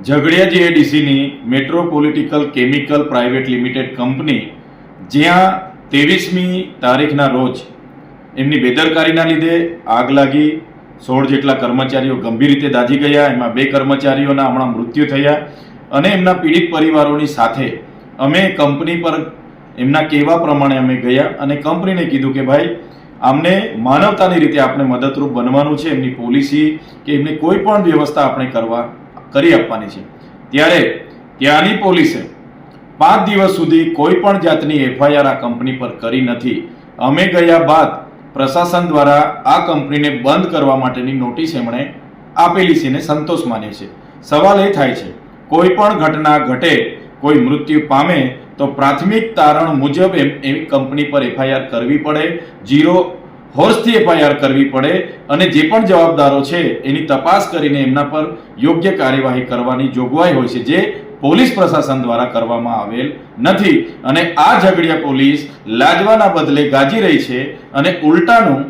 ઝઘડિયા જીઆઈડીસીની મેટ્રોપોલિટિકલ chemical private limited company, જ્યાં 23મી તારીખના રોજ એમની બેદરકારીના લીધે આગ લાગી, 16 જેટલા કર્મચારીઓ ગંભીર રીતે દાઝી ગયા, એમાં 2 કર્મચારીઓના હમણાં મૃત્યુ થયા અને એમના પીડિત પરિવારોની સાથે અમે કંપની પર એમના કહેવા પ્રમાણે અમે ગયા અને કંપનીને કીધું કે ભાઈ આમને માનવતાની રીતે આપણે મદદરૂપ બનવાનું છે, એમની પોલિસી કે એમની કોઈ પણ વ્યવસ્થા આપણે કરી આપવાની છે। ત્યારે ત્યાંની પોલીસે 5 દિવસ સુધી કોઈ પણ જાતની એફઆઈઆર આ કંપની પર કરી નથી। અમે ગયા બાદ પ્રશાસન દ્વારા આ કંપનીને બંધ કરવા માટેની નોટિસ એમણે આપેલી છે ને સંતોષ માને છે। સવાલ એ થાય છે, કોઈ પણ ઘટના ઘટે, કોઈ મૃત્યુ પામે તો પ્રાથમિક તારણ મુજબ એવી કંપની પર એફઆઈઆર કરવી પડે, 0 હોર્સથી એફઆઈઆર કરવી પડે અને જે પણ જવાબદારો છે એની તપાસ કરીને એમના પર યોગ્ય કાર્યવાહી કરવાની જોગવાઈ હોય છે, જે પોલીસ પ્રશાસન દ્વારા કરવામાં આવેલ નથી। અને આ ઝઘડિયા પોલીસ લાજવાના બદલે ગાજી રહી છે અને ઉલટાનું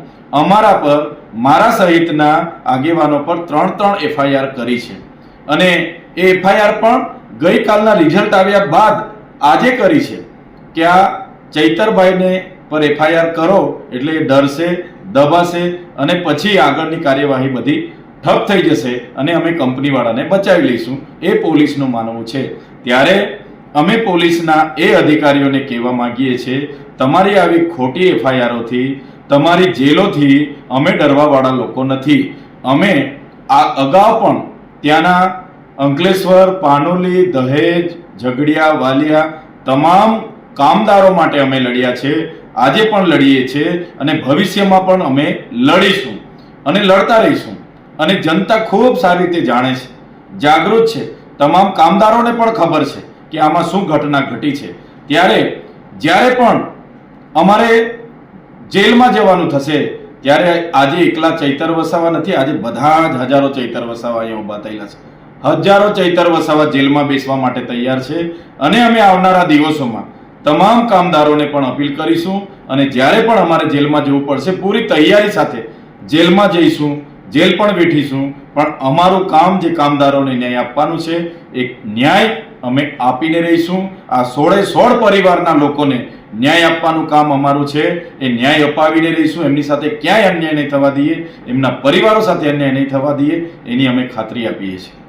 અમારા પર, મારા સહિતના આગેવાનો પર 3 એફઆઈઆર કરી છે અને એ એફઆઈઆર પણ ગઈકાલના રિઝલ્ટ આવ્યા બાદ આજે કરી છે કે આ ચૈતરભાઈને પર એફઆઈઆર કરો એટલે એ ડરશે, દબાશે અને પછી આગળની કાર્યવાહી બધી ઠપ થઈ જશે અને અમે કંપનીવાળાને બચાવી લઈશું, એ પોલીસનું માનવું છે। ત્યારે અમે પોલીસના એ અધિકારીઓને કહેવા માંગીએ છીએ, તમારી આવી ખોટી એફઆઈઆરોથી, તમારી જેલોથી અમે ડરવાવાળા લોકો નથી। અમે આ અગાઉ પણ ત્યાંના અંકલેશ્વર, પાનોલી, દહેજ, ઝઘડિયા, વાલિયા તમામ કામદારો માટે અમે લડ્યા છે, આજે પણ લડીએ છીએ અને ભવિષ્યમાં પણ અમે લડીશું અને લડતા રહીશું। અને જનતા ખૂબ સારી રીતે જાણે છે, જાગૃત છે, તમામ કામદારોને પણ ખબર છે કે આમાં શું ઘટના ઘટી છે। ત્યારે જ્યારે પણ અમારે જેલમાં જવાનું થશે ત્યારે આજે એકલા ચૈતર વસાવા નથી, આજે બધા જ હજારો ચૈતર વસાવા અહીંયા ઊભા થયેલા છે, હજારો ચૈતર વસાવા જેલમાં બેસવા માટે તૈયાર છે અને અમે આવનારા દિવસોમાં તમામ કામદારોને પણ અપીલ કરીશું અને જ્યારે પણ અમારે જેલમાં જવું પડશે પૂરી તૈયારી સાથે જેલમાં જઈશું, જેલ પણ બેઠીશું, પણ અમારું કામ જે કામદારોને ન્યાય આપવાનું છે એ ન્યાય અમે આપીને રહીશું। આ 16 પરિવારના લોકોને ન્યાય આપવાનું કામ અમારું છે, એ ન્યાય અપાવીને રહીશું। એમની સાથે ક્યાંય અન્યાય નહીં થવા દઈએ, એમના પરિવારો સાથે અન્યાય નહીં થવા દઈએ, એની અમે ખાતરી આપીએ છીએ।